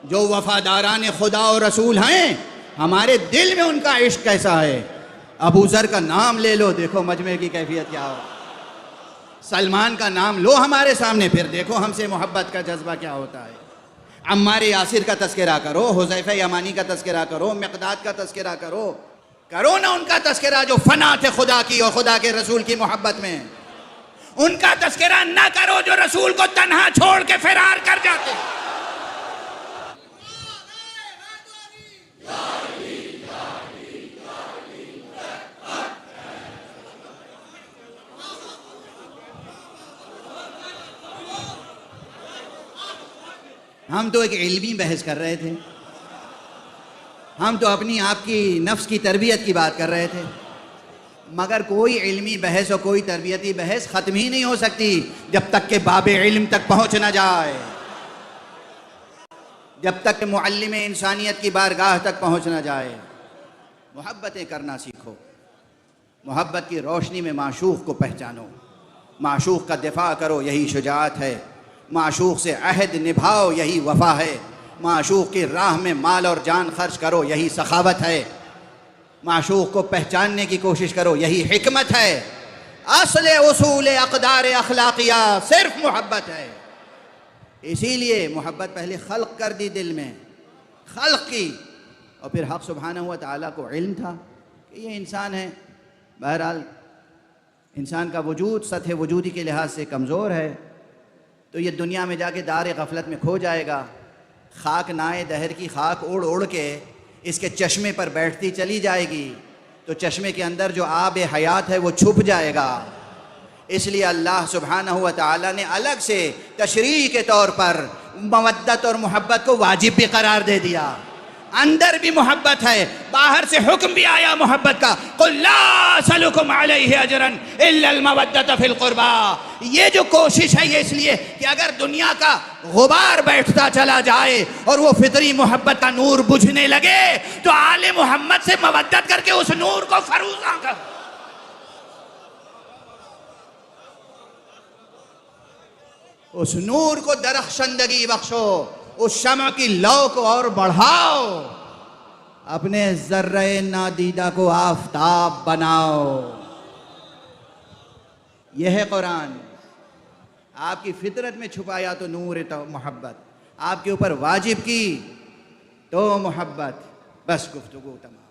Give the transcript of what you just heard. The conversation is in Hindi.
जो वफादारान खुदा और रसूल हैं, हमारे दिल में उनका इश्क कैसा है। अबू ज़र का नाम ले लो, देखो मजमे की कैफियत क्या हो। सलमान का नाम लो हमारे सामने, फिर देखो हमसे मोहब्बत का जज्बा क्या होता है। अम्मार यासिर का तस्करा करो, हुज़ैफ़ा यमानी का तस्करा करो, मिक़दाद का तस्करा करो, करो ना उनका तस्करा जो फना थे खुदा की और खुदा के रसूल की मोहब्बत में। उनका तस्करा ना करो जो रसूल को तन्हा छोड़ के फरार कर जाते। हम तो एक इल्मी बहस कर रहे थे, हम तो अपनी आपकी नफ्स की तरबियत की बात कर रहे थे, मगर कोई इल्मी बहस और कोई तरबियती बहस ख़त्म ही नहीं हो सकती जब तक के बाब इल्म तक पहुँच न जाए, जब तक मुअल्लिम इंसानियत की बारगाह तक पहुँच न जाए। मोहब्बतें करना सीखो, मोहब्बत की रोशनी में माशूक़ को पहचानो, माशूक़ का दिफा करो, यही शुजाअत है। माशूक़ से अहद निभाओ, यही वफ़ा है। माशूक़ की राह में माल और जान खर्च करो, यही सखावत है। माशूक़ को पहचानने की कोशिश करो, यही हिकमत है। असल उसूल अक़दार अखलाक़िया सिर्फ मोहब्बत है। इसीलिए मोहब्बत पहले खल्क़ कर दी, दिल में खल्क़ की, और फिर हक़ सुब्हानहू व तआला को इल्म था कि ये इंसान है। बहरहाल इंसान का वजूद सतह वजूदी के लिहाज से कमज़ोर है, तो ये दुनिया में जाके दार गफलत में खो जाएगा। खाक नाए दहर की खाक उड़ उड़ के इसके चश्मे पर बैठती चली जाएगी, तो चश्मे के अंदर जो आब हयात है वो छुप जाएगा। इसलिए अल्लाह सुब्हानहू व तआला ने अलग से तशरीह के तौर पर मवद्दत और मोहब्बत को वाजिब भी करार दे दिया। अंदर भी मोहब्बत है, बाहर से हुक्म भी आया मोहब्बत का, कुल ला असलुकुम अलैहि अजरन इल्लल मवद्दत फिल कुर्बा। ये जो कोशिश है ये इसलिए कि अगर दुनिया का गुबार बैठता चला जाए और वो फितरी मोहब्बत का नूर बुझने लगे, तो आले मोहम्मद से मवद्दत करके उस नूर को फरूज़ा कर, उस नूर को दरख्शंदगी बख्शो, उस शम्अ की लौ को और बढ़ाओ, अपने ज़र्रे नादीदा को आफताब बनाओ। यह है कुरान। आपकी फितरत में छुपाया तो नूर तो मोहब्बत, आपके ऊपर वाजिब की तो मोहब्बत। बस गुफ्तगू तमाम।